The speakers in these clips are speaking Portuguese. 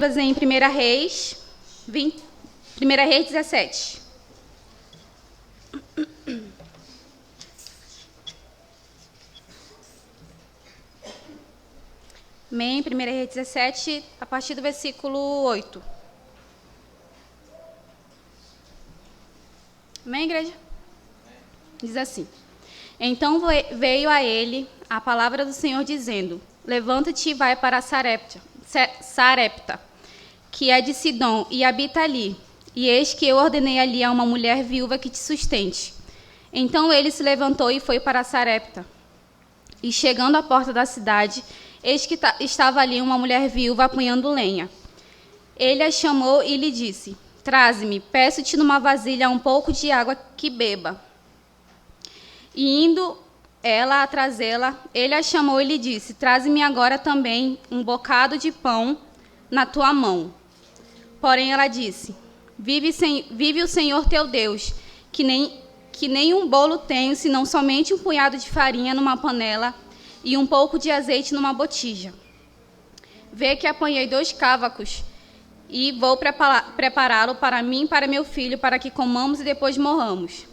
Em 1 Reis, 1 Reis 17. Amém? 1 Reis 17, a partir do versículo 8. Amém, igreja? Diz assim: Então veio a ele a palavra do Senhor dizendo: Levanta-te e vai para Sarepta, que é de Sidom, e habita ali. E eis que eu ordenei ali a uma mulher viúva que te sustente. Então ele se levantou e foi para Sarepta. E chegando à porta da cidade, eis que estava ali uma mulher viúva apanhando lenha. Ele a chamou e lhe disse: Traze-me, peço-te numa vasilha um pouco de água que beba. E indo ela a trazê-la, ele a chamou e lhe disse: Traze-me agora também um bocado de pão na tua mão. Porém ela disse: Vive o Senhor teu Deus, que nem um bolo tenho, senão somente um punhado de farinha numa panela e um pouco de azeite numa botija. Vê que apanhei 2 cávacos e vou prepará-lo para mim e para meu filho, para que comamos e depois morramos.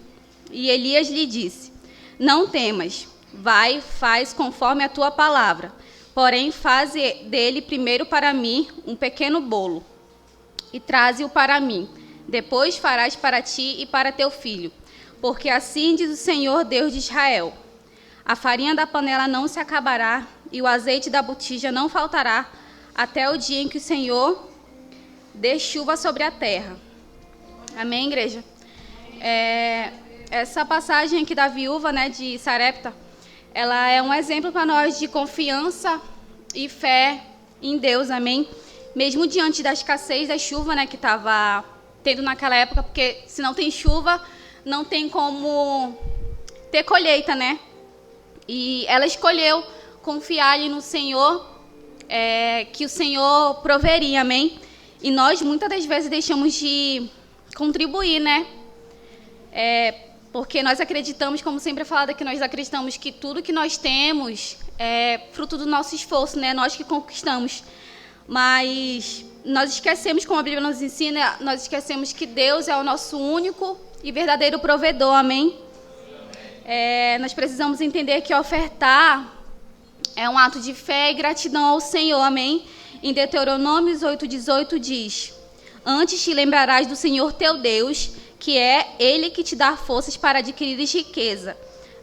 E Elias lhe disse: Não temas, vai, faz conforme a tua palavra. Porém, faze dele primeiro para mim um pequeno bolo, e traze-o para mim. Depois farás para ti e para teu filho. Porque assim diz o Senhor Deus de Israel: a farinha da panela não se acabará, e o azeite da botija não faltará, até o dia em que o Senhor dê chuva sobre a terra. Amém, igreja? Essa passagem aqui da viúva, né, de Sarepta, ela é um exemplo para nós de confiança e fé em Deus, amém? Mesmo diante da escassez da chuva, né, que estava tendo naquela época, porque se não tem chuva, não tem como ter colheita, né? E ela escolheu confiar ali no Senhor, que o Senhor proveria, amém? E nós, muitas das vezes, deixamos de contribuir, né? Porque nós acreditamos, como sempre é falado aqui, nós acreditamos que tudo que nós temos é fruto do nosso esforço, né? Nós que conquistamos. Mas nós esquecemos, como a Bíblia nos ensina, nós esquecemos que Deus é o nosso único e verdadeiro provedor, amém? Nós precisamos entender que ofertar é um ato de fé e gratidão ao Senhor, amém? Em Deuteronômio 8:18 diz: Antes te lembrarás do Senhor teu Deus, que é Ele que te dá forças para adquirires riqueza.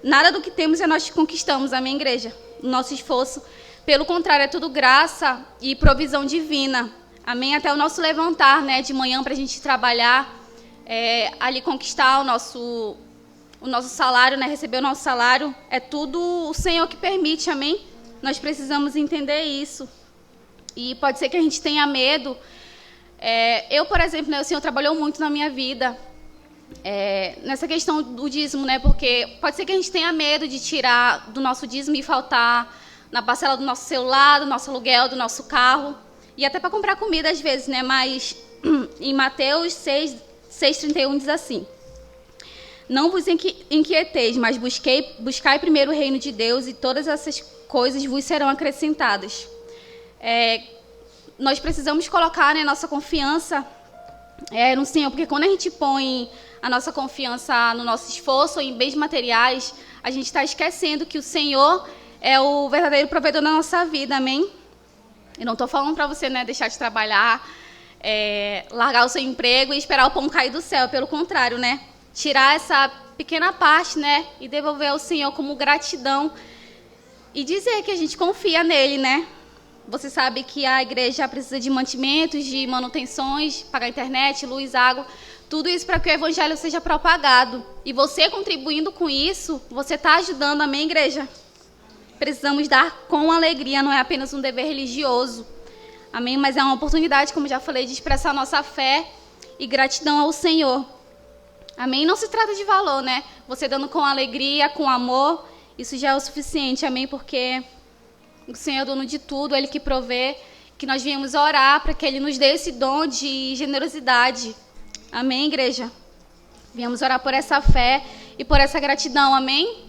Nada do que temos é nós que conquistamos, amém, igreja? O nosso esforço, pelo contrário, é tudo graça e provisão divina, amém? Até o nosso levantar, né, de manhã para a gente trabalhar, ali conquistar o nosso salário, né, receber o nosso salário, é tudo o Senhor que permite, amém? Nós precisamos entender isso. E pode ser que a gente tenha medo. Eu, por exemplo, né, o Senhor trabalhou muito na minha vida, nessa questão do dízimo, né? Porque pode ser que a gente tenha medo de tirar do nosso dízimo e faltar na parcela do nosso celular, do nosso aluguel, do nosso carro, e até para comprar comida às vezes, né? Mas em Mateus 6:31 diz assim: Não vos inquieteis, mas buscai primeiro o reino de Deus, e todas essas coisas vos serão acrescentadas. Nós precisamos colocar, né, nossa confiança no Senhor, porque quando a gente põe a nossa confiança no nosso esforço ou em bens materiais, a gente está esquecendo que o Senhor é o verdadeiro provedor da nossa vida, amém? Eu não estou falando para você, né, deixar de trabalhar, largar o seu emprego e esperar o pão cair do céu, pelo contrário, né? Tirar essa pequena parte, né, e devolver ao Senhor como gratidão e dizer que a gente confia nele, né? Você sabe que a igreja precisa de mantimentos, de manutenções, pagar internet, luz, água, tudo isso para que o evangelho seja propagado. E você contribuindo com isso, você está ajudando, amém, igreja? Precisamos dar com alegria, não é apenas um dever religioso, amém? Mas é uma oportunidade, como já falei, de expressar nossa fé e gratidão ao Senhor, amém? Não se trata de valor, né? Você dando com alegria, com amor, isso já é o suficiente, amém? Porque o Senhor é dono de tudo, Ele que provê, que nós viemos orar para que Ele nos dê esse dom de generosidade. Amém, igreja? Viemos orar por essa fé e por essa gratidão, amém?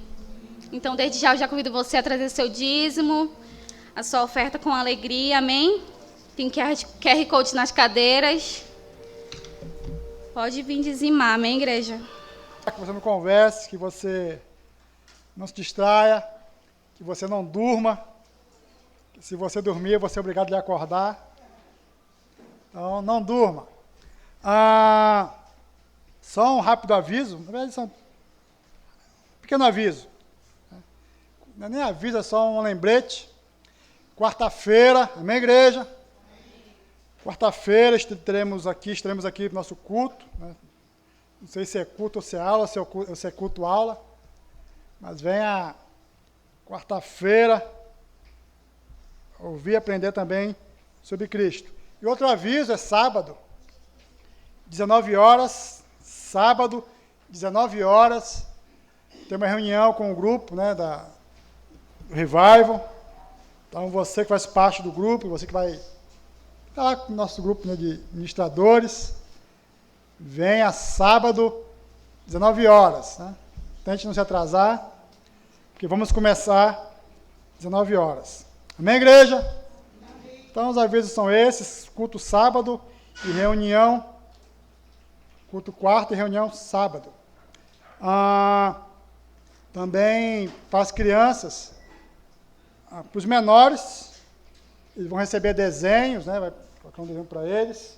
Então, desde já, eu já convido você a trazer seu dízimo, a sua oferta com alegria, amém? Tem QR Code nas cadeiras. Pode vir dizimar, amém, igreja? Que você não converse, que você não se distraia, que você não durma. Que se você dormir, você é obrigado a lhe acordar. Então, não durma. Só um rápido aviso, na verdade, só um pequeno aviso. Não é nem aviso, é só um lembrete. Quarta-feira, amém, igreja? Quarta-feira estaremos aqui no nosso culto. Né? Não sei se é culto ou se é aula, se é culto-aula. Mas venha quarta-feira ouvir e aprender também sobre Cristo. E outro aviso é sábado, 19 horas, sábado, 19 horas, tem uma reunião com o grupo, né, do Revival. Então, você que faz parte do grupo, você que vai estar lá com o nosso grupo, né, de ministradores, venha sábado, 19 horas. Né? Tente não se atrasar, porque vamos começar 19 horas. Amém, igreja? Amém. Então, os avisos são esses, culto sábado e reunião, culto quarta e reunião sábado. Também para as crianças, para os menores, eles vão receber desenhos, né? Vai colocar um desenho para eles.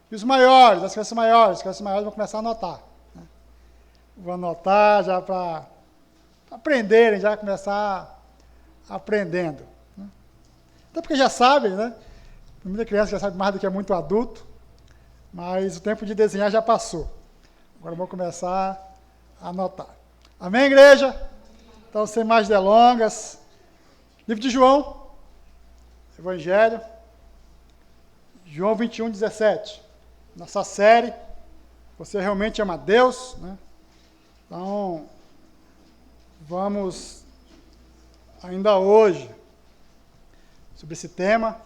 E os maiores, as crianças maiores vão começar a anotar. Né? Vão anotar já para aprenderem, já começar aprendendo. Né? Até porque já sabem, né? Muita criança já sabe mais do que é muito adulto, mas o tempo de desenhar já passou. Agora vamos começar a anotar. Amém, igreja? Então, sem mais delongas, livro de João, Evangelho, João 21, 17. Nossa série, Você Realmente Ama Deus, né? Então, vamos ainda hoje sobre esse tema,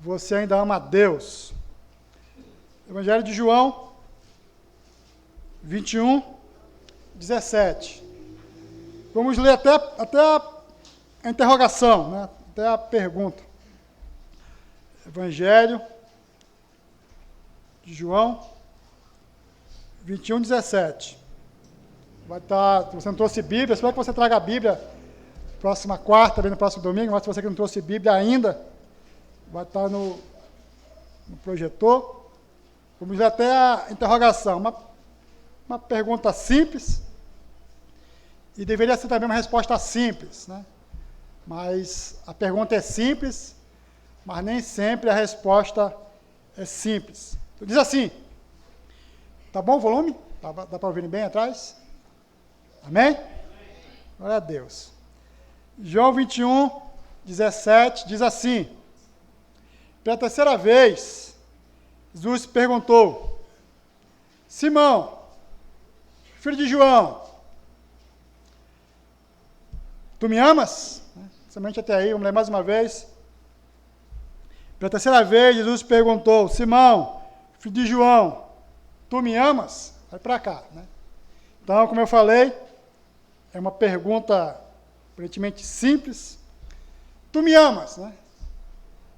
Você Ainda Ama Deus. Evangelho de João, 21, 17. Vamos ler até a interrogação, né? Até a pergunta. Evangelho de João, 21, 17. Vai estar, se você não trouxe Bíblia, espero que você traga a Bíblia próxima quarta, também no próximo domingo, mas se você que não trouxe Bíblia ainda, vai estar no projetor. Vamos ler até a interrogação. Uma pergunta simples, e deveria ser também uma resposta simples, né? Mas a pergunta é simples, mas nem sempre a resposta é simples. Então, diz assim, tá bom o volume? Dá para ouvir bem atrás? Amém? Glória a Deus. João 21, 17, diz assim, pela terceira vez, Jesus perguntou, Simão, filho de João, tu me amas? Somente até aí, vamos ler mais uma vez. Pela terceira vez, Jesus perguntou, Simão, filho de João, tu me amas? Vai para cá, né? Então, como eu falei, é uma pergunta aparentemente simples. Tu me amas, né?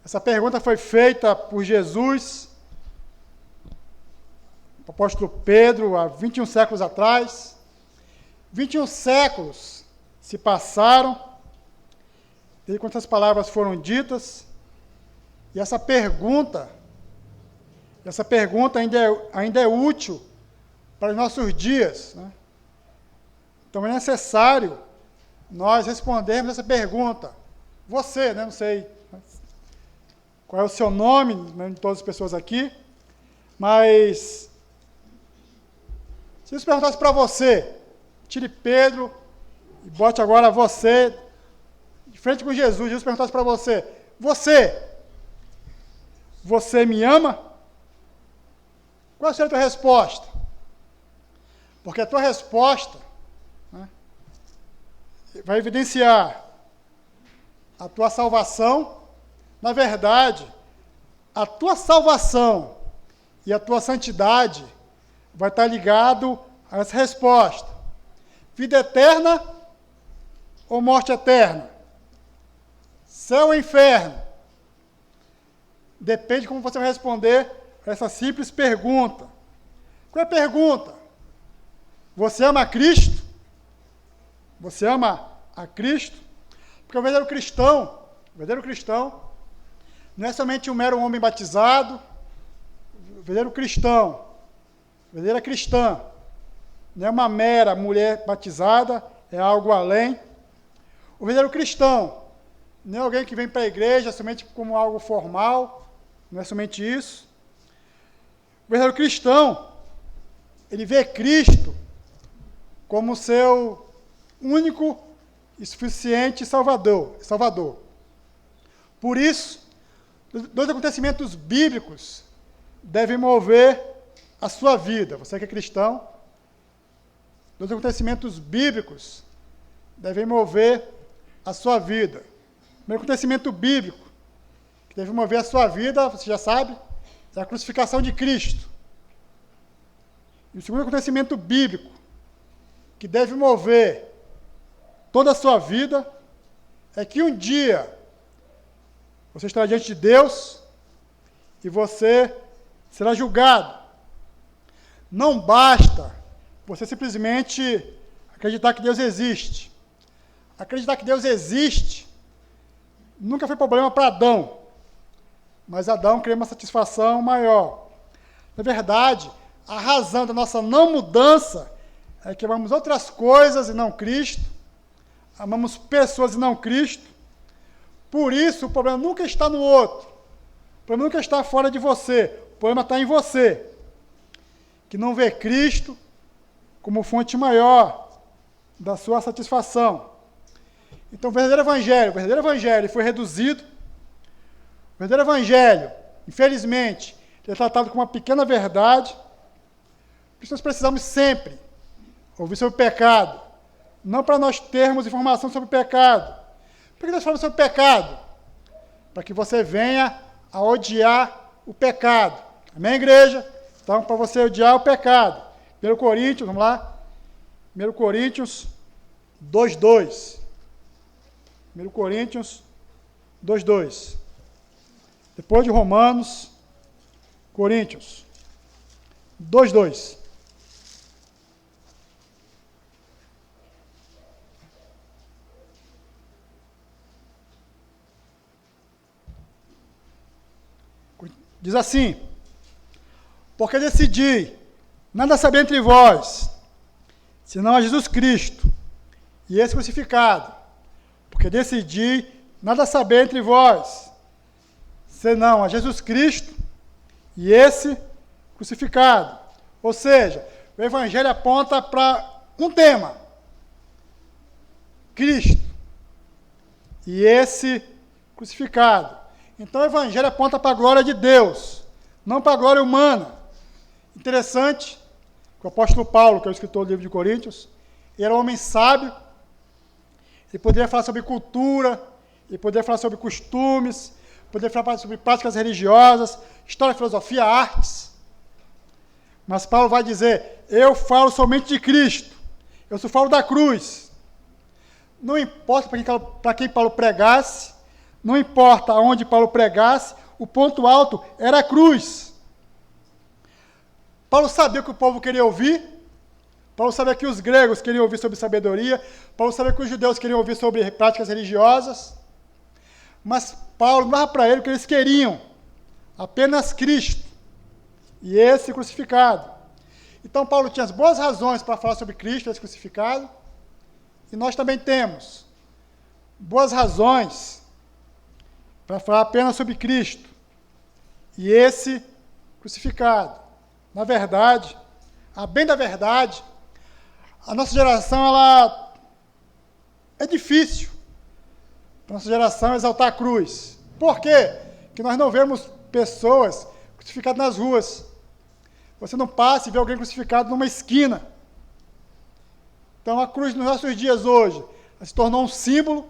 Essa pergunta foi feita por Jesus, o apóstolo Pedro, há 21 séculos atrás. 21 séculos se passaram, desde quando essas palavras foram ditas, e essa pergunta ainda é útil para os nossos dias. Né? Então é necessário nós respondermos essa pergunta. Você, né? Não sei qual é o seu nome, né, de todas as pessoas aqui, mas se eu perguntasse para você, tire Pedro e bote agora você de frente com Jesus, Jesus perguntasse para você, você me ama? Qual seria a tua resposta? Porque a tua resposta, né, vai evidenciar a tua salvação. Na verdade, a tua salvação e a tua santidade vai estar ligado a essa resposta. Vida eterna ou morte eterna? Céu ou inferno? depende de como você vai responder essa simples pergunta. Qual é a pergunta? Você ama a Cristo? Você ama a Cristo? Porque o verdadeiro cristão não é somente um mero homem batizado. O verdadeiro cristão, a verdadeira cristã, não é uma mera mulher batizada, é algo além. O verdadeiro cristão não é alguém que vem para a igreja somente como algo formal, não é somente isso. O verdadeiro cristão, ele vê Cristo como seu único e suficiente Salvador. Por isso, dois acontecimentos bíblicos devem mover a sua vida. Você que é cristão, dois acontecimentos bíblicos devem mover a sua vida. O primeiro acontecimento bíblico que deve mover a sua vida, você já sabe, é a crucificação de Cristo. E o segundo acontecimento bíblico que deve mover toda a sua vida é que um dia você estará diante de Deus e você será julgado. Não basta você simplesmente acreditar que Deus existe. Acreditar que Deus existe nunca foi problema para Adão, mas Adão queria uma satisfação maior. Na verdade, a razão da nossa não mudança é que amamos outras coisas e não Cristo, amamos pessoas e não Cristo. Por isso, o problema nunca está no outro, o problema nunca está fora de você, o problema está em você, que não vê Cristo como fonte maior da sua satisfação. Então, o verdadeiro evangelho foi reduzido. O verdadeiro evangelho, infelizmente, é tratado como uma pequena verdade. Por isso nós precisamos sempre ouvir sobre o pecado, não para nós termos informação sobre o pecado. Por que nós falamos sobre o pecado? Para que você venha a odiar o pecado. Amém, igreja? Então, para você odiar o pecado. 1 Coríntios, vamos lá. 1 Coríntios 2:2. 1 Coríntios 2:2. Depois de Romanos, Coríntios 2:2. Diz assim: porque decidi nada saber entre vós, senão a Jesus Cristo e esse crucificado. Porque decidi nada saber entre vós, senão a Jesus Cristo e esse crucificado. Ou seja, o Evangelho aponta para um tema: Cristo e esse crucificado. Então o Evangelho aponta para a glória de Deus, não para a glória humana. Interessante que o apóstolo Paulo, que é o escritor do livro de Coríntios, ele era um homem sábio. Ele poderia falar sobre cultura, ele poderia falar sobre costumes, poderia falar sobre práticas religiosas, história, filosofia, artes. Mas Paulo vai dizer: eu falo somente de Cristo, eu só falo da cruz. Não importa para quem Paulo pregasse, não importa aonde Paulo pregasse, o ponto alto era a cruz. Paulo sabia o que o povo queria ouvir. Paulo sabia que os gregos queriam ouvir sobre sabedoria. Paulo sabia que os judeus queriam ouvir sobre práticas religiosas. Mas Paulo dava para ele o que eles queriam: apenas Cristo e esse crucificado. Então Paulo tinha as boas razões para falar sobre Cristo e esse crucificado. E nós também temos boas razões para falar apenas sobre Cristo e esse crucificado. Na verdade, a bem da verdade, a nossa geração, ela é difícil. A nossa geração exaltar a cruz. Por quê? Porque nós não vemos pessoas crucificadas nas ruas. Você não passa e vê alguém crucificado numa esquina. Então a cruz nos nossos dias hoje se tornou um símbolo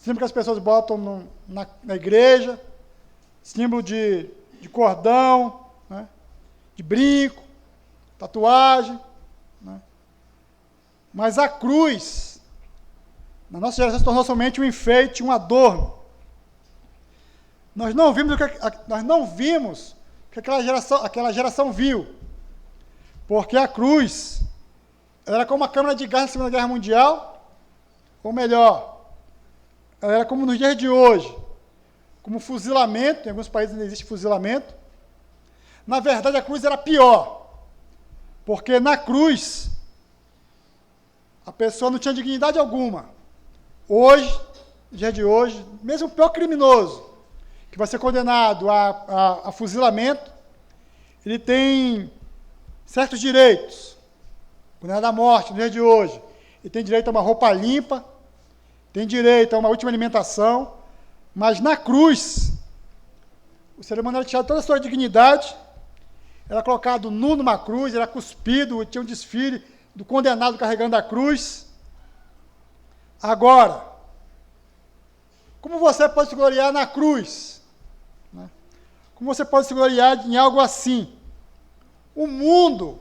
que as pessoas botam na igreja, símbolo de cordão, né, de brinco, tatuagem. Né. Mas a cruz, na nossa geração, se tornou somente um enfeite, um adorno. nós não vimos o que aquela geração viu. Porque a cruz era como uma câmara de gás na Segunda Guerra Mundial, ou melhor, ela era como nos dias de hoje, como fuzilamento, em alguns países ainda existe fuzilamento. Na verdade, a cruz era pior, porque na cruz a pessoa não tinha dignidade alguma. Hoje, no dia de hoje, mesmo o pior criminoso, que vai ser condenado a fuzilamento, ele tem certos direitos. Condenado à morte, no dia de hoje, ele tem direito a uma roupa limpa, tem direito a uma última alimentação, mas na cruz, o ser humano era tirado toda a sua dignidade, era colocado nu numa cruz, era cuspido, tinha um desfile do condenado carregando a cruz. Agora, como você pode se gloriar na cruz? Né? Como você pode se gloriar em algo assim? O mundo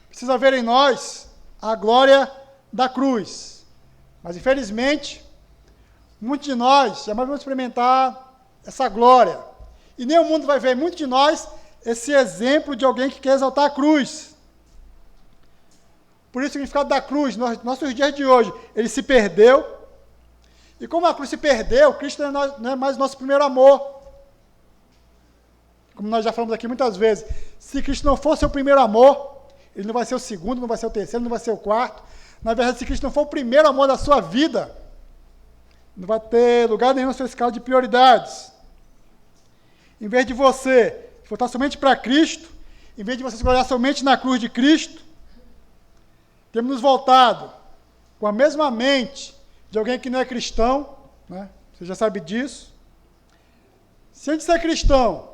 precisa ver em nós a glória da cruz. Mas, infelizmente, muitos de nós jamais vamos experimentar essa glória. E nem o mundo vai ver, muitos de nós, esse exemplo de alguém que quer exaltar a cruz. Por isso, o significado da cruz, nos nossos dias de hoje, ele se perdeu. E como a cruz se perdeu, Cristo não é mais o nosso primeiro amor. Como nós já falamos aqui muitas vezes, se Cristo não for seu primeiro amor, ele não vai ser o segundo, não vai ser o terceiro, não vai ser o quarto. Na verdade, se Cristo não for o primeiro amor da sua vida, não vai ter lugar nenhum na sua escala de prioridades. Em vez de você voltar somente para Cristo, em vez de você se gloriar somente na cruz de Cristo, temos nos voltado com a mesma mente de alguém que não é cristão, né? Você já sabe disso. Se a gente ser cristão,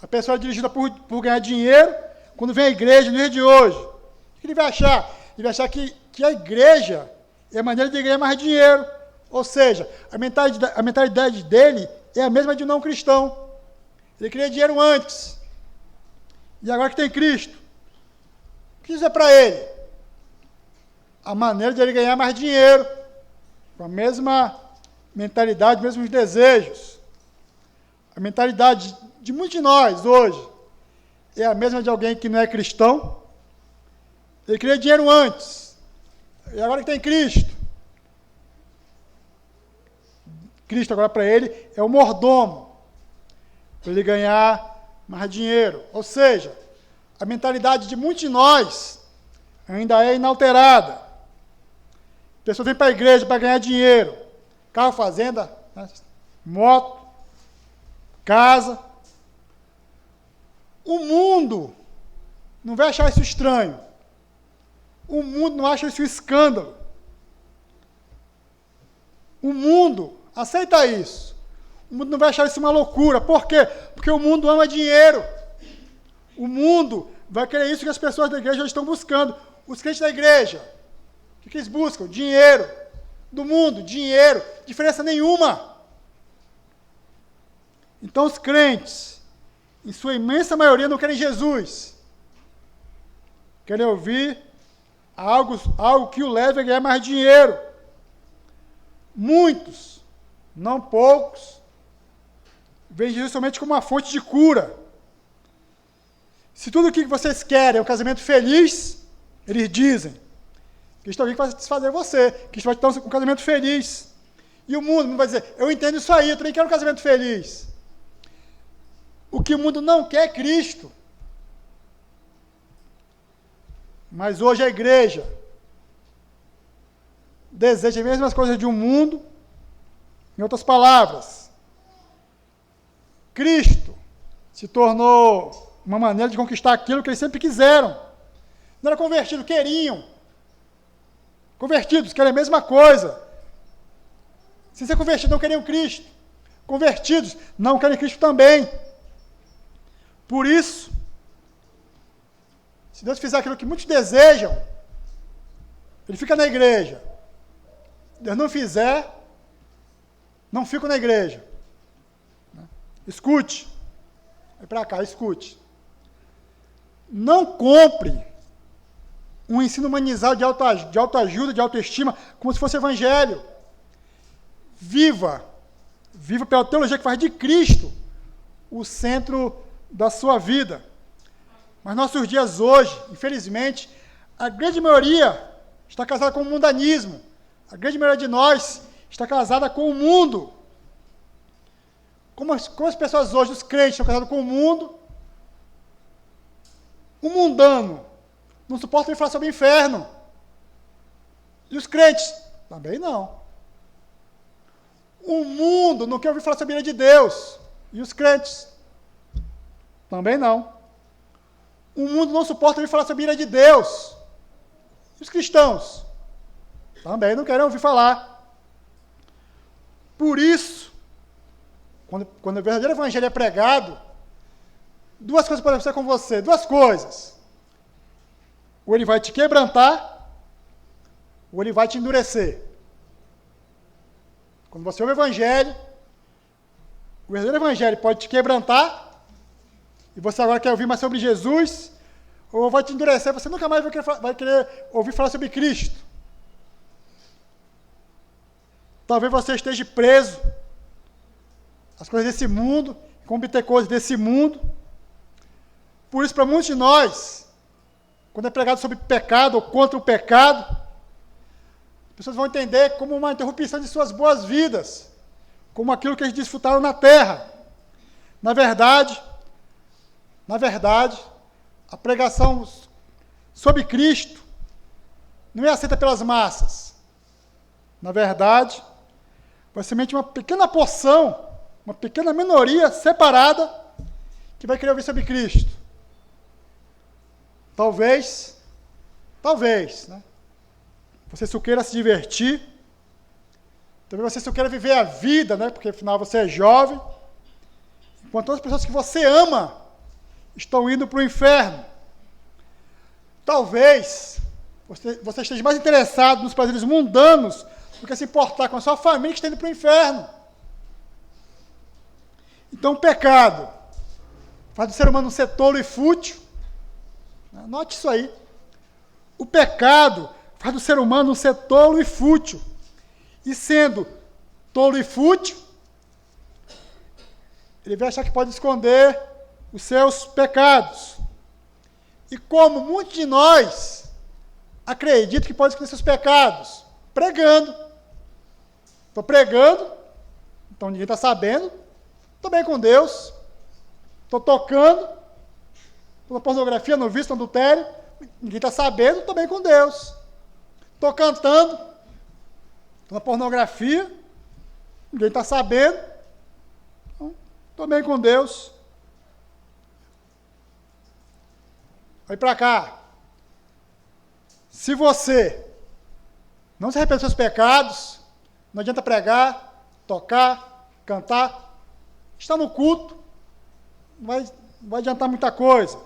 a pessoa é dirigida por ganhar dinheiro, quando vem à igreja no dia de hoje, o que ele vai achar? Ele vai achar que a igreja é a maneira de ganhar mais dinheiro. Ou seja, a mentalidade dele é a mesma de um não cristão. Ele queria dinheiro antes. E agora que tem Cristo, o que isso é para ele? A maneira de ele ganhar mais dinheiro, com a mesma mentalidade, mesmos desejos. A mentalidade de muitos de nós hoje é a mesma de alguém que não é cristão. Ele queria dinheiro antes, e agora que tem Cristo. Cristo agora para ele é o mordomo, para ele ganhar mais dinheiro. Ou seja, a mentalidade de muitos de nós ainda é inalterada. A pessoa vem para a igreja para ganhar dinheiro, carro, fazenda, né? Moto, casa. O mundo não vai achar isso estranho. O mundo não acha isso um escândalo. O mundo aceita isso. O mundo não vai achar isso uma loucura. Por quê? Porque o mundo ama dinheiro. O mundo vai querer isso que as pessoas da igreja estão buscando. Os crentes da igreja, o que eles buscam? Dinheiro. Do mundo, dinheiro. Diferença nenhuma. Então os crentes, em sua imensa maioria, não querem Jesus. Querem ouvir algo que o leve a ganhar mais dinheiro. Muitos, não poucos, veem Jesus somente como uma fonte de cura. Se tudo o que vocês querem é um casamento feliz, eles dizem que isto é alguém que vai satisfazer você, que isto vai te dar um casamento feliz. E o mundo vai dizer, eu entendo isso aí, eu também quero um casamento feliz. O que o mundo não quer é Cristo. Mas hoje a igreja deseja as mesmas coisas de um mundo. Em outras palavras, Cristo se tornou uma maneira de conquistar aquilo que eles sempre quiseram. Não era convertido, queriam. Convertidos querem a mesma coisa. Se ser convertido, não queriam Cristo. Convertidos não querem Cristo também. Por isso, se Deus fizer aquilo que muitos desejam, ele fica na igreja. Se Deus não fizer, não fica na igreja. Escute. Vem para cá, escute. Não compre um ensino humanizado de autoajuda, de autoestima, como se fosse evangelho. Viva Viva pela teologia que faz de Cristo o centro da sua vida. Mas nossos dias hoje, infelizmente, a grande maioria está casada com o mundanismo. A grande maioria de nós está casada com o mundo. Como as pessoas hoje, os crentes, estão casados com o mundo, o mundano não suporta ouvir falar sobre o inferno. E os crentes? Também não. O mundo não quer ouvir falar sobre a ira de Deus. E os crentes? Também não. O mundo não suporta ouvir falar sobre a ira de Deus. E os cristãos? Também não querem ouvir falar. Por isso, quando o verdadeiro evangelho é pregado, duas coisas podem acontecer com você. Duas coisas. Ou ele vai te quebrantar, ou ele vai te endurecer. Quando você ouve o evangelho, o verdadeiro evangelho pode te quebrantar, e você agora quer ouvir mais sobre Jesus, ou vai te endurecer, você nunca mais vai querer ouvir falar sobre Cristo. Talvez você esteja preso às coisas desse mundo, como ter coisas desse mundo. Por isso, para muitos de nós, quando é pregado sobre pecado ou contra o pecado, as pessoas vão entender como uma interrupção de suas boas vidas, como aquilo que eles desfrutaram na terra. Na verdade, a pregação sobre Cristo não é aceita pelas massas. Na verdade, vai ser somente uma pequena porção, uma pequena minoria separada que vai querer ouvir sobre Cristo. Talvez, né? Você só queira se divertir, talvez você só queira viver a vida, né? Porque afinal você é jovem, enquanto todas as pessoas que você ama estão indo para o inferno. Talvez você esteja mais interessado nos prazeres mundanos do que se importar com a sua família que está indo para o inferno. Então o pecado faz do ser humano ser tolo e fútil. Anote isso aí. O pecado faz do ser humano ser tolo e fútil. E sendo tolo e fútil, ele vai achar que pode esconder os seus pecados. E como muitos de nós acreditam que pode esconder seus pecados? Pregando. Estou pregando, então ninguém está sabendo. Estou bem com Deus. Estou tocando. Estou na pornografia, no vício, no adultério. Ninguém está sabendo, estou bem com Deus. Estou cantando. Estou na pornografia. Ninguém está sabendo. Estou bem com Deus. Vai para cá. Se você não se arrepende dos seus pecados, não adianta pregar, tocar, cantar, está no culto, não vai adiantar muita coisa,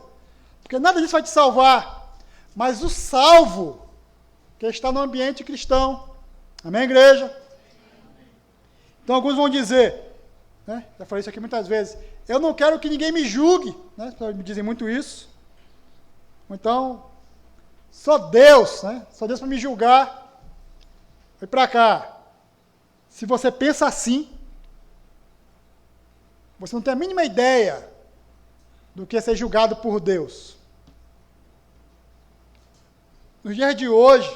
porque nada disso vai te salvar, mas o salvo, que está no ambiente cristão. Amém, igreja? Então alguns vão dizer, né, já falei isso aqui muitas vezes, eu não quero que ninguém me julgue, né, me dizem muito isso. Então, só Deus, né, só Deus para me julgar. Vai para cá. Se você pensa assim, você não tem a mínima ideia do que é ser julgado por Deus. Nos dias de hoje,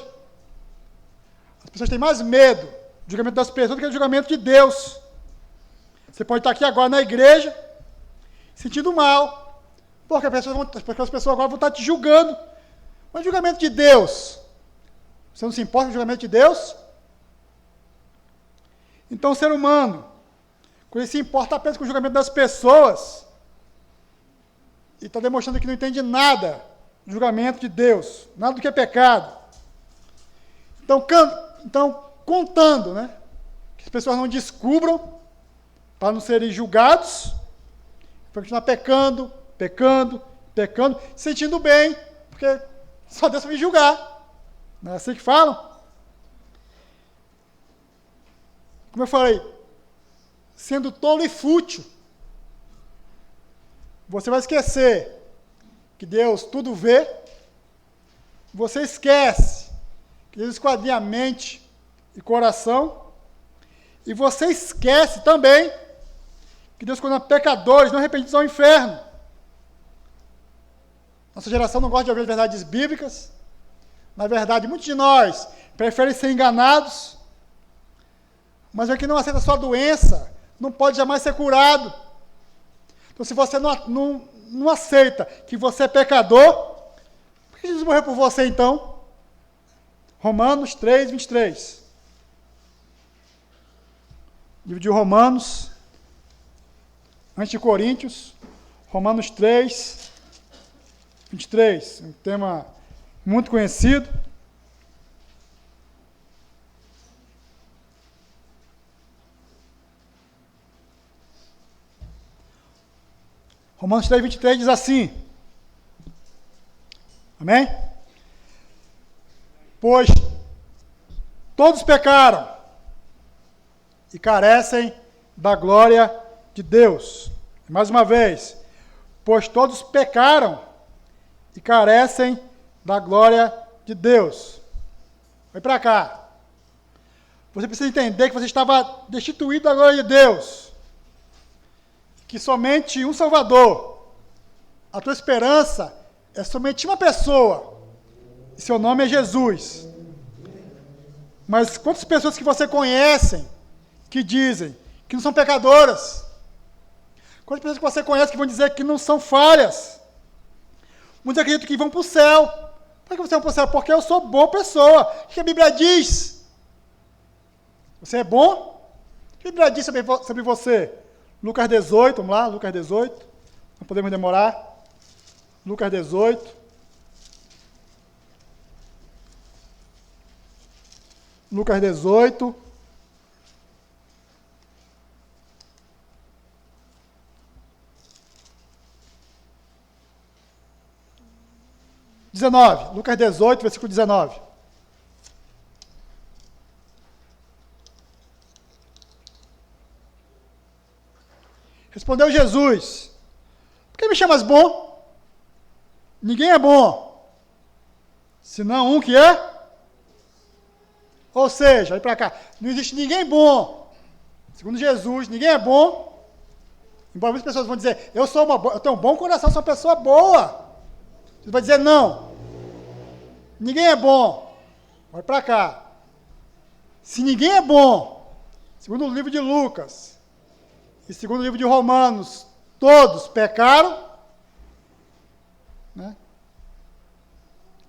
as pessoas têm mais medo do julgamento das pessoas do que do julgamento de Deus. Você pode estar aqui agora na igreja, sentindo mal, porque as pessoas agora vão estar te julgando. Mas o julgamento de Deus, você não se importa com o julgamento de Deus? Então o ser humano, quando ele se importa apenas com o julgamento das pessoas, e está demonstrando que não entende nada do julgamento de Deus, nada do que é pecado. Então contando, né, que as pessoas não descubram, para não serem julgados, para continuar pecando, sentindo bem, porque só Deus vai me julgar. Não é assim que falam? Como eu falei, sendo tolo e fútil, você vai esquecer que Deus tudo vê, você esquece que Deus esquadrinha a mente e coração, E você esquece também que Deus condena pecadores não arrependidos ao inferno. Nossa geração não gosta de ouvir verdades bíblicas. Na verdade, muitos de nós preferem ser enganados. Mas o que não aceita a sua doença não pode jamais ser curado. Então, se você não aceita que você é pecador, por que Jesus morreu por você então? Romanos 3, 23. Livro de Romanos, antes de Coríntios, Romanos 3, 23. Um tema muito conhecido. Romanos 3, 23 diz assim. Amém? Pois todos pecaram e carecem da glória de Deus. Mais uma vez. Pois todos pecaram e carecem da glória de Deus. Vai para cá. Você precisa entender que você estava destituído da glória de Deus. Que somente um Salvador. A tua esperança é somente uma pessoa. E seu nome é Jesus. Mas quantas pessoas que você conhece que dizem que não são pecadoras? Quantas pessoas que você conhece que vão dizer que não são falhas? Muitos acreditam que vão para o céu. Por que você vai para o céu? Porque eu sou boa pessoa. O que a Bíblia diz? Você é bom? O que a Bíblia diz sobre você? Lucas 18, vamos lá, Lucas 18. Não podemos demorar. Lucas 18. Lucas 18. Lucas 18, versículo 19. Respondeu Jesus: por que me chamas bom? Ninguém é bom, senão um que é. Ou seja, olha para cá, não existe ninguém bom. Segundo Jesus, ninguém é bom. Embora muitas pessoas vão dizer, eu tenho um bom coração, sou uma pessoa boa. Você vai dizer, não. Ninguém é bom. Olha para cá. Se ninguém é bom, segundo o livro de Lucas, e segundo o livro de Romanos, todos pecaram, né?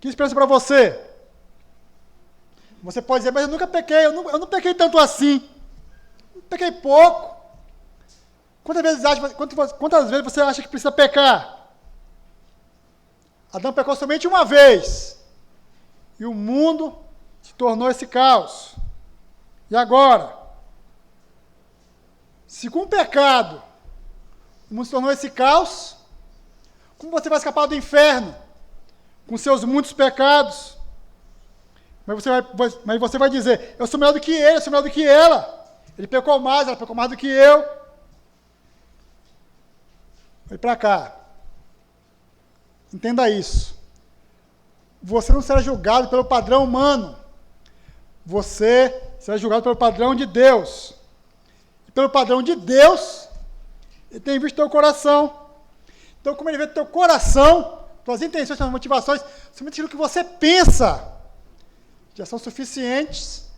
Que esperança para você? Você pode dizer, mas eu nunca pequei, eu não pequei tanto assim. Eu pequei pouco. Quantas vezes você acha que precisa pecar? Adão pecou somente uma vez. E o mundo se tornou esse caos. E agora? Se com o pecado o mundo se tornou esse caos, como você vai escapar do inferno? Com seus muitos pecados? Mas você vai dizer, eu sou melhor do que ele, eu sou melhor do que ela. Ele pecou mais, ela pecou mais do que eu. Vai para cá. Entenda isso. Você não será julgado pelo padrão humano. Você será julgado pelo padrão de Deus. E pelo padrão de Deus, ele tem visto teu coração. Então, como ele vê teu coração, tuas intenções, tuas motivações, somente aquilo que você pensa, já são suficientes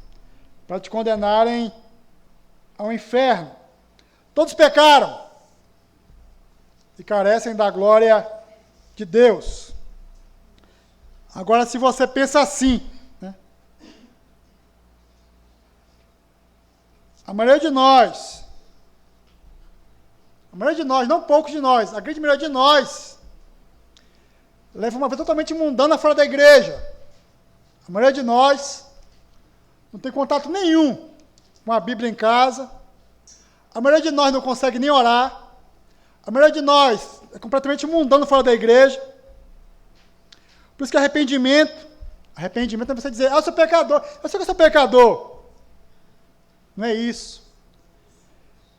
para te condenarem ao inferno. Todos pecaram e carecem da glória de Deus. Agora, se você pensa assim, né? A maioria de nós, não poucos de nós, a grande maioria de nós, leva uma vida totalmente mundana fora da igreja. A maioria de nós não tem contato nenhum com a Bíblia em casa. A maioria de nós não consegue nem orar. A maioria de nós é completamente mundano fora da igreja. Por isso que arrependimento é você dizer, eu sou pecador, eu sei que eu sou pecador. Não é isso.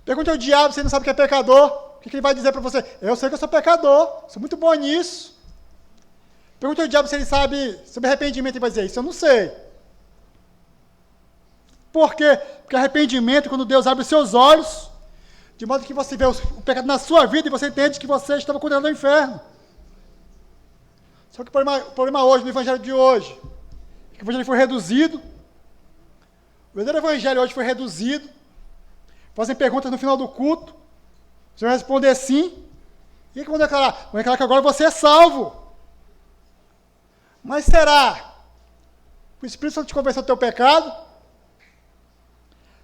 Pergunte ao diabo se ele não sabe que é pecador. O que ele vai dizer para você? Eu sei que eu sou pecador, sou muito bom nisso. Pergunte ao diabo se ele sabe sobre arrependimento, ele vai dizer, isso eu não sei. Por quê? Porque arrependimento, quando Deus abre os seus olhos, de modo que você vê o pecado na sua vida e você entende que você estava condenado ao inferno. Só que o problema hoje, no evangelho de hoje, é que o evangelho foi reduzido. O verdadeiro evangelho hoje foi reduzido. Fazem perguntas no final do culto. Você vai responder sim. E o que vão declarar? Vão declarar que agora você é salvo. Mas será que o Espírito Santo te convenceu do teu pecado?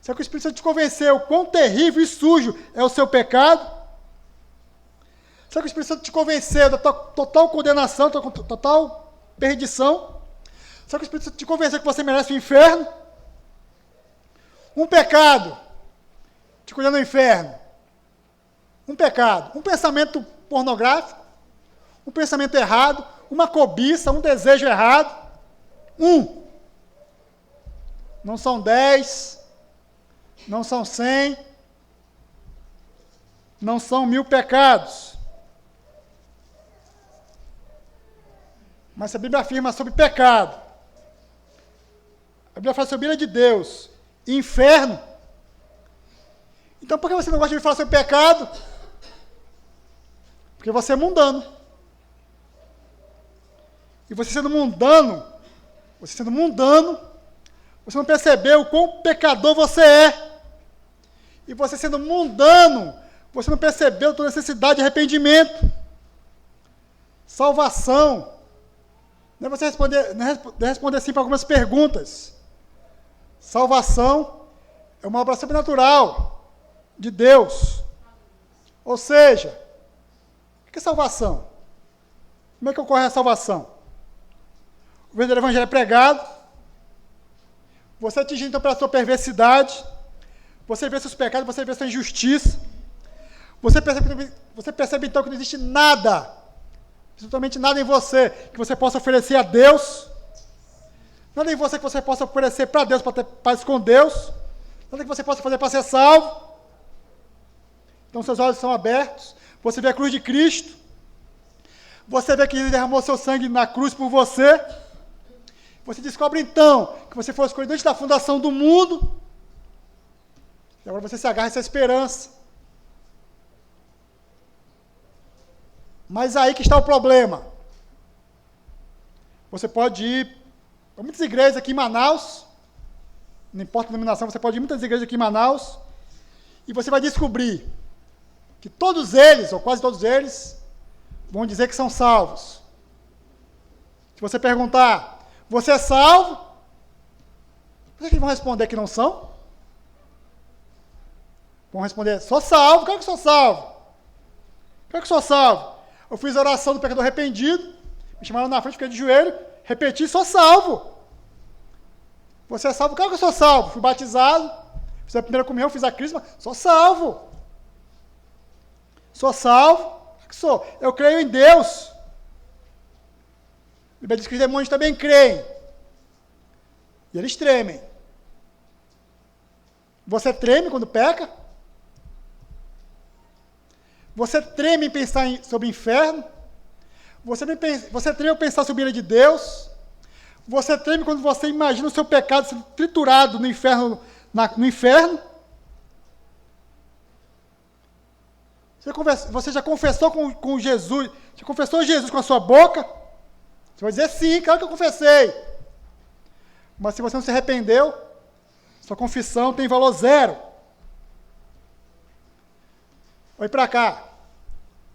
Será que o Espírito Santo te convenceu o quão terrível e sujo é o seu pecado? Será que o Espírito Santo te convenceu da total condenação, da total perdição? Será que o Espírito Santo te convenceu que você merece o inferno? Um pecado te condena ao inferno. Um pecado, um pensamento pornográfico, um pensamento errado, uma cobiça, um desejo errado. Não são 10, não são 100, não são 1000 pecados. Mas se a Bíblia afirma sobre pecado, a Bíblia fala sobre a ira de Deus, inferno. Então por que você não gosta de falar sobre pecado? Porque você é mundano. E você sendo mundano, você não percebeu o quão pecador você é. E você sendo mundano, você não percebeu a tua necessidade de arrependimento. Salvação. Não é você responder assim para algumas perguntas. Salvação é uma obra sobrenatural de Deus. Ou seja, o que é salvação? Como é que ocorre a salvação? O verdadeiro evangelho é pregado, você é atingido então pela sua perversidade, você vê seus pecados, você vê sua injustiça, você percebe então que não existe nada, absolutamente nada em você que você possa oferecer a Deus, nada em você que você possa oferecer para Deus, para ter paz com Deus, nada que você possa fazer para ser salvo. Então seus olhos são abertos, você vê a cruz de Cristo, você vê que Ele derramou seu sangue na cruz por você. Você descobre então que você foi escolhido antes da fundação do mundo. E agora você se agarra a essa esperança. Mas aí que está o problema. Você pode ir para muitas igrejas aqui em Manaus. Não importa a denominação, você pode ir a muitas igrejas aqui em Manaus. E você vai descobrir que todos eles, ou quase todos eles, vão dizer que são salvos. Se você perguntar, você é salvo? Por que vão responder que não são? Vão responder, sou salvo. Claro que sou salvo. Claro que sou salvo. Eu fiz a oração do pecador arrependido, me chamaram na frente, fiquei de joelho, repeti, sou salvo. Você é salvo? Claro que eu sou salvo. Fui batizado, fiz a primeira comunhão, fiz a crisma, sou salvo. Sou salvo? Claro que sou. Eu creio em Deus. A Bíblia diz que os demônios também creem. E eles tremem. Você treme quando peca? Você treme em pensar sobre o inferno? Você treme ao pensar sobre a ira de Deus? Você treme quando você imagina o seu pecado sendo triturado no inferno? No inferno? Você já confessou com Jesus? Já confessou Jesus com a sua boca? Você vai dizer sim, claro que eu confessei. Mas se você não se arrependeu, sua confissão tem valor zero. Olha para cá.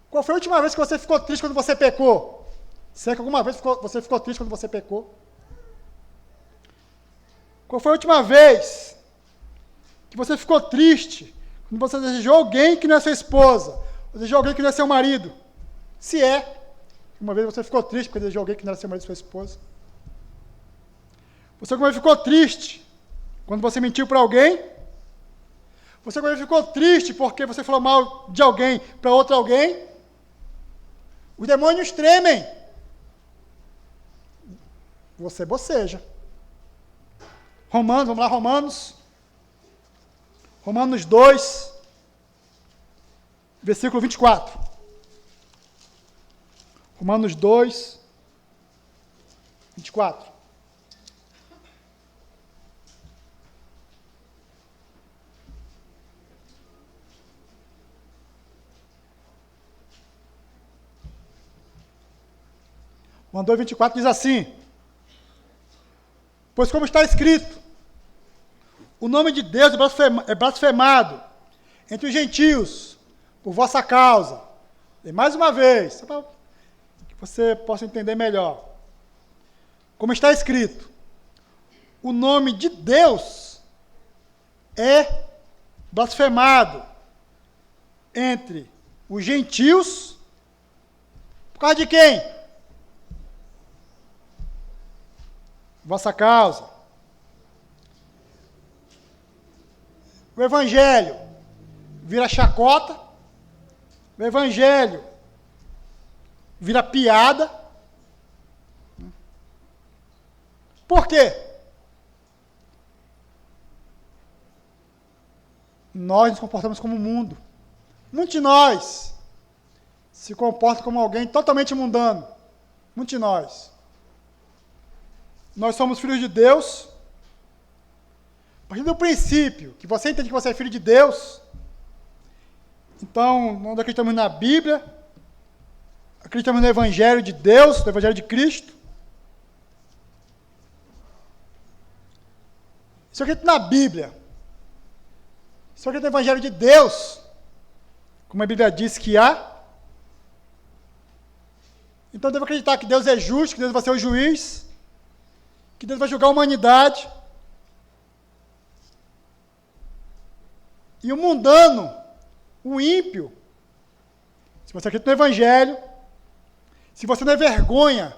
Qual foi a última vez que você ficou triste quando você pecou? Será que alguma vez você ficou triste quando você pecou? Qual foi a última vez que você ficou triste quando você desejou alguém que não é sua esposa? Ou desejou alguém que não é seu marido? Se é, uma vez você ficou triste porque desejou alguém que não era seu marido e sua esposa. Você alguma vez ficou triste quando você mentiu para alguém? Você alguma vez ficou triste porque você falou mal de alguém para outro alguém? Os demônios tremem. Você boceja. Romanos, vamos lá, Romanos. Romanos 2, versículo 24. Romanos 2, 24. João 2,24 diz assim: pois como está escrito, o nome de Deus é blasfemado entre os gentios por vossa causa. E mais uma vez, para que você possa entender melhor. Como está escrito, o nome de Deus é blasfemado entre os gentios, por causa de quem? Vossa causa. O evangelho vira chacota, o evangelho vira piada. Por quê? Nós nos comportamos como o mundo. Muitos de nós se comportam como alguém totalmente mundano. Muitos de nós. Nós somos filhos de Deus. A partir do princípio que você entende que você é filho de Deus, então nós acreditamos na Bíblia, acreditamos no Evangelho de Deus, no Evangelho de Cristo. Se eu acredito na Bíblia, se eu acredito no Evangelho de Deus, como a Bíblia diz que há, então eu devo acreditar que Deus é justo, que Deus vai ser o juiz, que Deus vai julgar a humanidade. E o mundano, o ímpio, se você acredita no Evangelho, se você não envergonha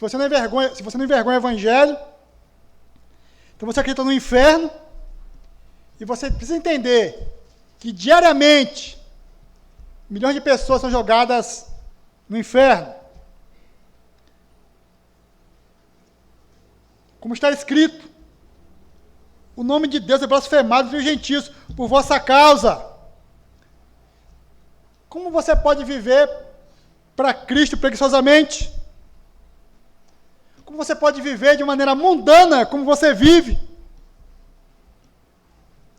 o Evangelho, então você acredita no inferno, e você precisa entender que diariamente milhões de pessoas são jogadas no inferno. Como está escrito, o nome de Deus é blasfemado entre os gentios por vossa causa. Como você pode viver para Cristo preguiçosamente? Como você pode viver de maneira mundana como você vive?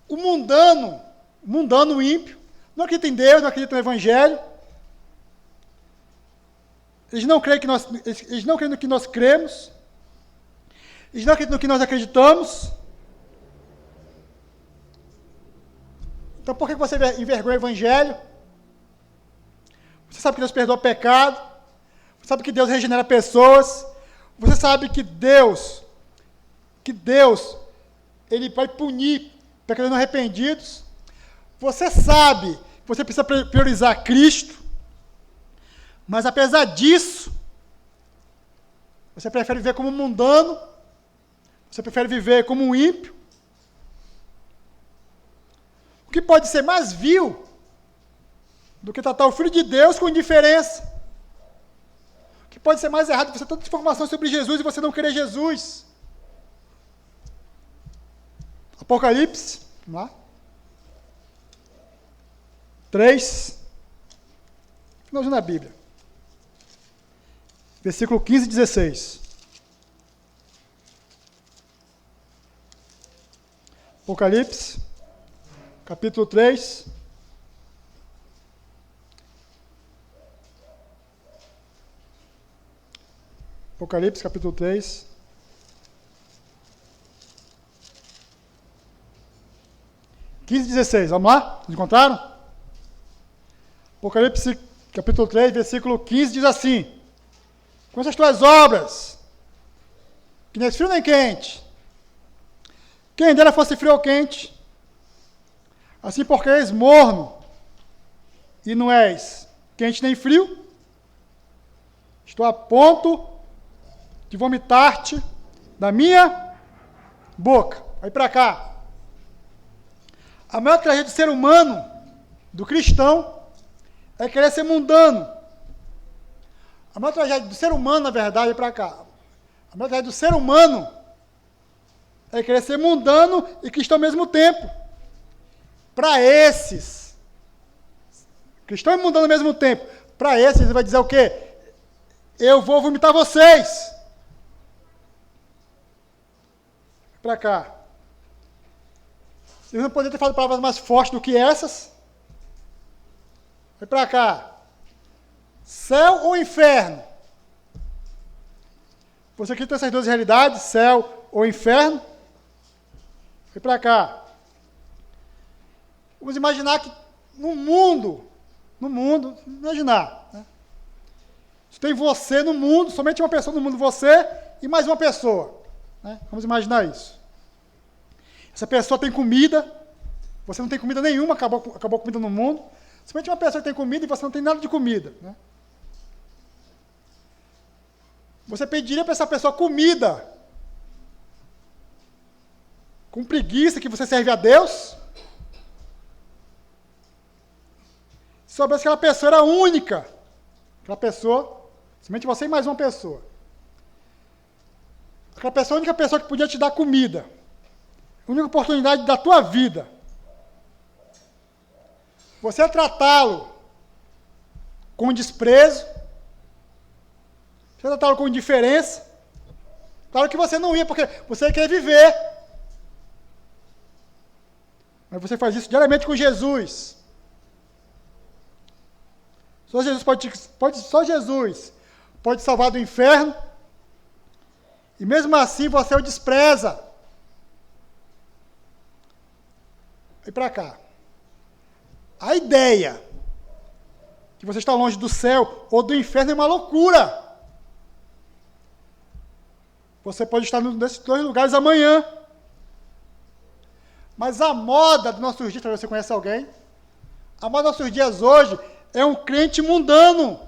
O mundano, o ímpio, não acredita em Deus, não acredita no Evangelho. Eles não creem no que nós cremos. Eles não acreditam no que nós acreditamos. Então por que você envergonha o Evangelho? Você sabe que Deus perdoa o pecado. Você sabe que Deus regenera pessoas. Você sabe que Deus, Ele vai punir pecadores não arrependidos. Você sabe que você precisa priorizar Cristo. Mas apesar disso, você prefere viver como um mundano. Você prefere viver como um ímpio. O que pode ser mais vil do que tratar o Filho de Deus com indiferença? O que pode ser mais errado do que você ter tanta informação sobre Jesus e você não querer Jesus? Apocalipse, vamos lá. 3. Finalzinho na Bíblia. Versículo 15 e 16. Apocalipse, capítulo 3. Apocalipse, capítulo 3. 15 e 16, vamos lá? Encontraram? Apocalipse, capítulo 3, versículo 15, diz assim: com essas tuas obras, que nem frio nem quente, quem dera fosse frio ou quente, assim porque és morno, e não és quente nem frio, estou a ponto de vomitar-te da minha boca. Vai para cá. A maior tragédia do ser humano, do cristão, é querer ser mundano. A maior tragédia do ser humano, na verdade, é para cá. A maior tragédia do ser humano é querer ser mundano e cristão ao mesmo tempo. Para esses, cristão e mundano ao mesmo tempo, para esses ele vai dizer o quê? Eu vou vomitar vocês. Para cá. Vocês não poderiam ter falado palavras mais fortes do que essas? Vai para cá. Céu ou inferno? Você acredita nessas duas realidades, céu ou inferno? Vem para cá. Vamos imaginar que no mundo, imaginar, né? Tem você no mundo, somente uma pessoa no mundo, você e mais uma pessoa. Né? Vamos imaginar isso. Essa pessoa tem comida, você não tem comida nenhuma, acabou a comida no mundo. Somente uma pessoa que tem comida e você não tem nada de comida. Né? Você pediria para essa pessoa comida com preguiça que você serve a Deus? Se soubesse que aquela pessoa era única, aquela pessoa, somente você e mais uma pessoa. Aquela pessoa é a única pessoa que podia te dar comida. A única oportunidade da tua vida. Você ia tratá-lo com desprezo, você ia tratá-lo com indiferença. Claro que você não ia, porque você ia querer viver. Mas você faz isso diariamente com Jesus. Só Jesus pode salvar do inferno. E mesmo assim você o despreza. Vem para cá. A ideia que você está longe do céu ou do inferno é uma loucura. Você pode estar nesses dois lugares amanhã. Mas a moda dos nossos dias, você conhece alguém? A moda dos nossos dias hoje é um crente mundano.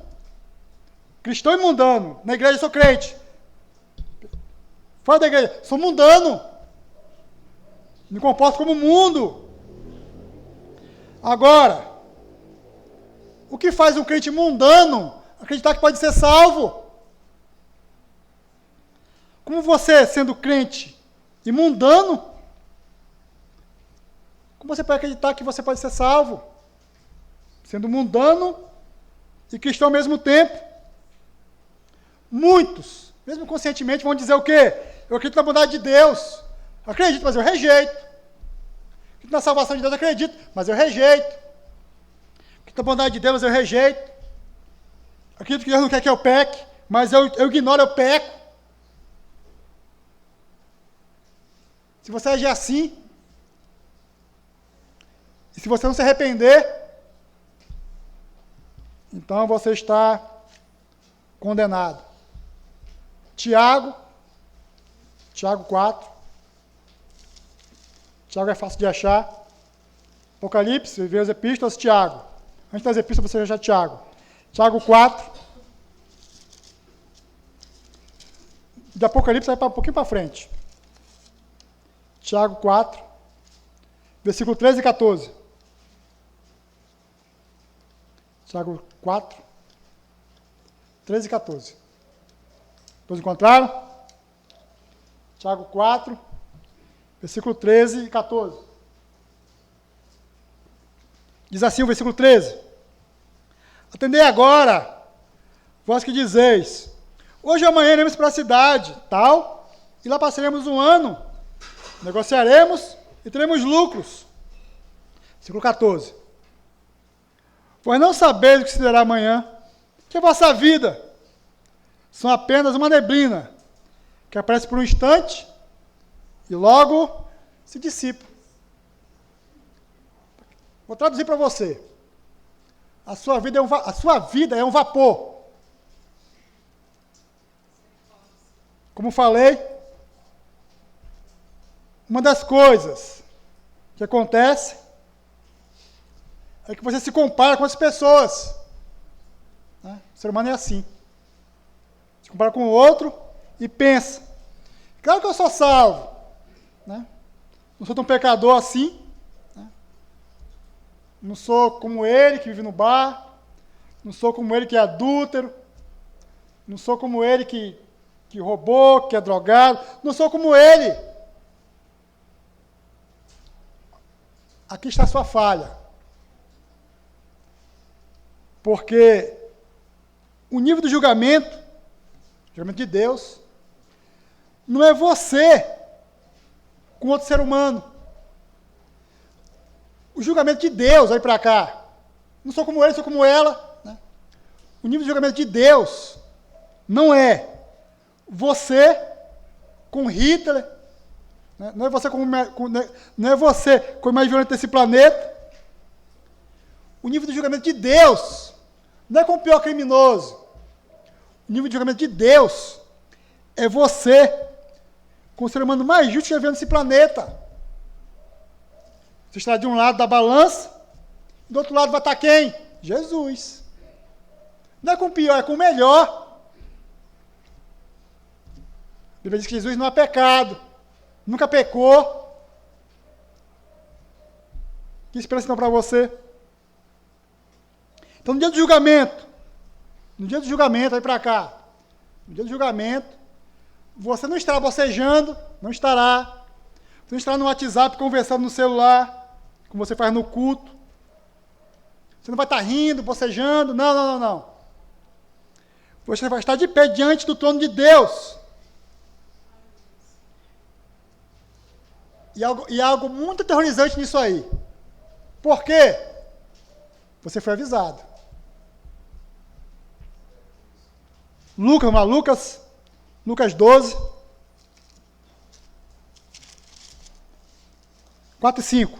Cristão e mundano. Na igreja eu sou crente. Fora da igreja, sou mundano. Me comporto como mundo. Agora, o que faz um crente mundano acreditar que pode ser salvo? Como você, sendo crente e mundano, como você pode acreditar que você pode ser salvo? Sendo mundano e cristão ao mesmo tempo. Muitos, mesmo conscientemente, vão dizer o quê? Eu acredito na bondade de Deus. Acredito, mas eu rejeito. Acredito na salvação de Deus, acredito, mas eu rejeito. Acredito na bondade de Deus, mas eu rejeito. Acredito que Deus não quer que eu peque, mas eu ignoro, eu peco. Se você agir assim, e se você não se arrepender, então você está condenado. Tiago 4. Tiago é fácil de achar. Apocalipse, vê as epístolas, Tiago. Antes das epístolas você já achar Tiago. Tiago 4. De Apocalipse vai um pouquinho para frente. Tiago 4, versículo 13 e 14. Tiago 4, 13 e 14. Todos encontraram? Tiago 4, versículo 13 e 14. Diz assim o versículo 13. Atendei agora, vós que dizeis, hoje ou amanhã iremos para a cidade, tal, e lá passaremos um ano, negociaremos e teremos lucros. Versículo 14. Pois não sabeis o que se dará amanhã, que a vossa vida são apenas uma neblina, que aparece por um instante e logo se dissipa. Vou traduzir para você. A sua vida é um vapor. Como falei, uma das coisas que acontece é que você se compara com as pessoas. Né? O ser humano é assim. Se compara com o outro e pensa. Claro que eu sou salvo. Né? Não sou tão pecador assim. Né? Não sou como ele que vive no bar. Não sou como ele que é adúltero. Não sou como ele que roubou, que é drogado. Não sou como ele. Aqui está a sua falha. Porque o nível do julgamento de Deus, não é você com outro ser humano. O julgamento de Deus, olha para cá, não sou como ele, sou como ela. Né? O nível de julgamento de Deus não é você com Hitler, né? Não é você não é você com o mais violento desse planeta. O nível de julgamento de Deus não é com o pior criminoso. O nível de julgamento de Deus é você com o ser humano mais justo que já veio nesse planeta. Você está de um lado da balança, do outro lado vai estar quem? Jesus. Não é com o pior, é com o melhor. A Bíblia diz que Jesus não há pecado, nunca pecou. Que esperança não para você? Então, no dia do julgamento, vai para cá. No dia do julgamento, você não estará bocejando, não estará. Você não estará no WhatsApp conversando no celular, como você faz no culto. Você não vai estar rindo, bocejando, não. Você vai estar de pé diante do trono de Deus. E há algo muito aterrorizante nisso aí. Por quê? Você foi avisado. Lucas 12, 4 e 5.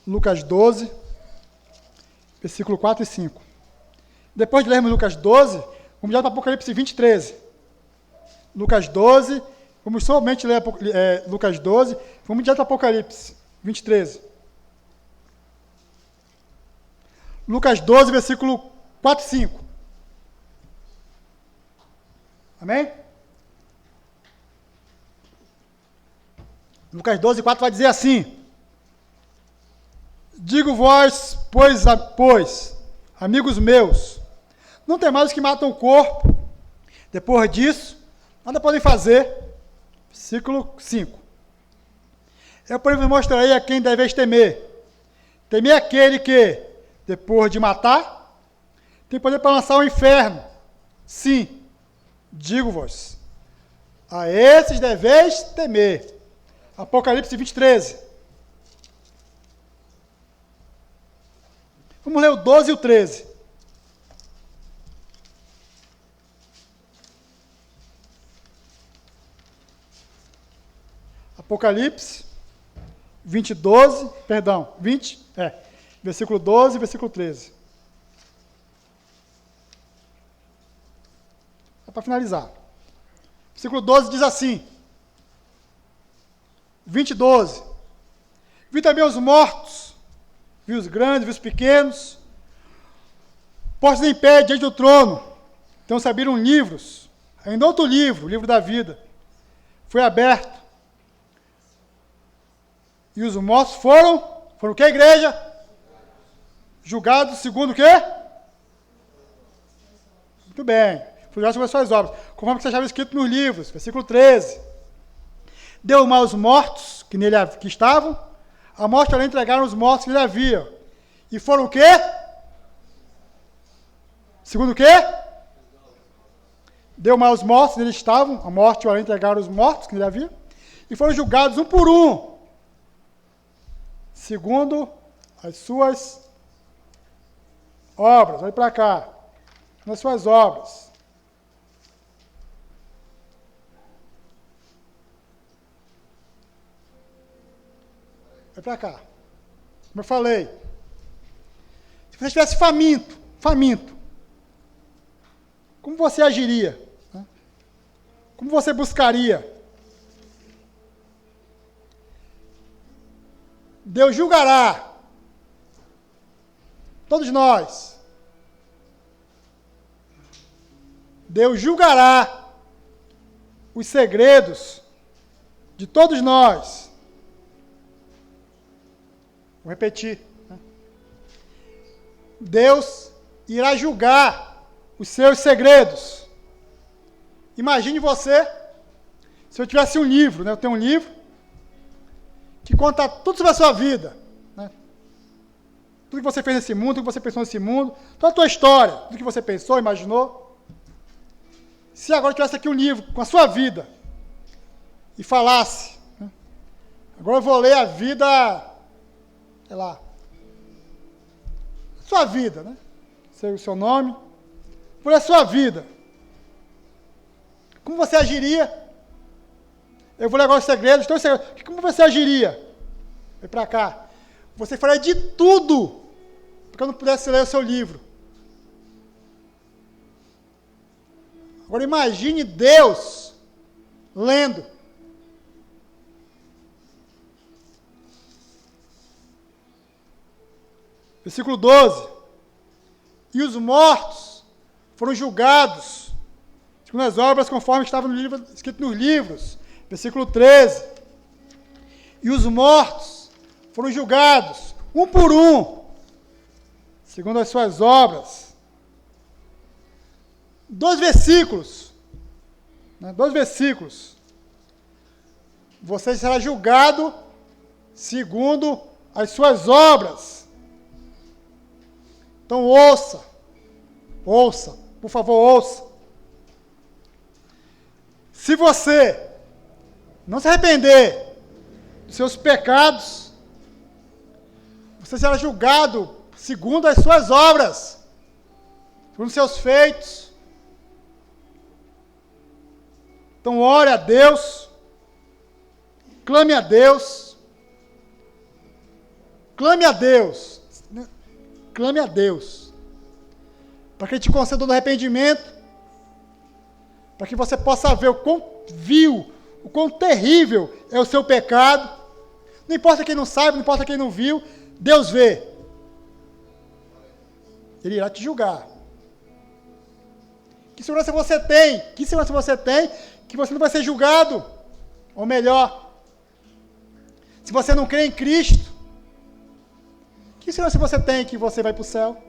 Lucas 12, versículo 4 e 5. Depois de lermos Lucas 12, vamos já para Apocalipse 20, 13. Lucas 12, vamos somente ler Lucas 12, vamos direto para Apocalipse 20, 13. Lucas 12, versículo 4 e 5. Amém? Lucas 12, 4 vai dizer assim: digo vós, pois, amigos meus, não temais os que matam o corpo, depois disso, nada podem fazer. Versículo 5. Eu, porém, vos mostrarei a quem deveis temer. Temer aquele que, depois de matar, tem poder para lançar ao inferno. Sim, digo-vos, a esses deveis temer. Apocalipse 20, 13. Vamos ler o 12 e o 13. Apocalipse 20, versículo 12 e versículo 13. É para finalizar. Versículo 12 diz assim: 20, 12. Vi também os mortos, vi os grandes, vi os pequenos, postos em pé diante do trono. Então se abriram livros. Ainda outro livro, o livro da vida, foi aberto. E os mortos foram o que, igreja? Julgados segundo o quê? Muito bem. Foram julgados sobre as suas obras, conforme que estava escrito nos livros. Versículo 13. Deu mal aos mortos que nele que estavam, a morte além entregaram os mortos que nele haviam. E foram o quê? Segundo o quê? Deu mal aos mortos que nele estavam, a morte além entregaram os mortos que nele haviam. E foram julgados um por um, segundo as suas obras. Olha para cá. Nas suas obras. Olha para cá. Como eu falei. Se você estivesse faminto, como você agiria? Como você buscaria? Deus julgará todos nós. Deus julgará os segredos de todos nós. Vou repetir. Deus irá julgar os seus segredos. Imagine você, se eu tivesse um livro, né? Eu tenho um livro que conta tudo sobre a sua vida, né? Tudo que você fez nesse mundo, tudo que você pensou nesse mundo, toda a tua história, tudo que você pensou, imaginou. Se agora eu tivesse aqui um livro com a sua vida e falasse, né? Agora eu vou ler a vida, sei lá, sua vida, né? O seu nome, por a sua vida, como você agiria? Eu vou ler agora os segredos. Então, como você agiria? Vem para cá. Você faria de tudo porque eu não pudesse ler o seu livro. Agora imagine Deus lendo. Versículo 12. E os mortos foram julgados, segundo as obras conforme estava escrito nos livros. Versículo 13. E os mortos foram julgados, um por um, segundo as suas obras. 2 versículos. Né? 2 versículos. Você será julgado segundo as suas obras. Então ouça, por favor, ouça. Se você não se arrepender dos seus pecados, você será julgado segundo as suas obras, segundo os seus feitos. Então ore a Deus, clame a Deus, para que Ele te conceda o arrependimento, para que você possa ver o quão vil, o quão terrível é o seu pecado. Não importa quem não sabe, não importa quem não viu, Deus vê. Ele irá te julgar. Que segurança você tem? Que segurança você tem que você não vai ser julgado? Ou melhor, se você não crê em Cristo, que segurança você tem que você vai para o céu?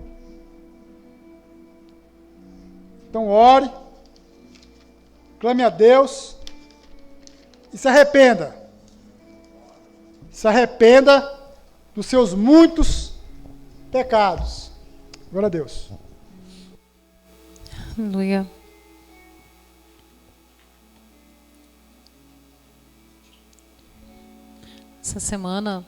Então ore, clame a Deus e se arrependa. Se arrependa dos seus muitos pecados. Glória a Deus. Aleluia. Essa semana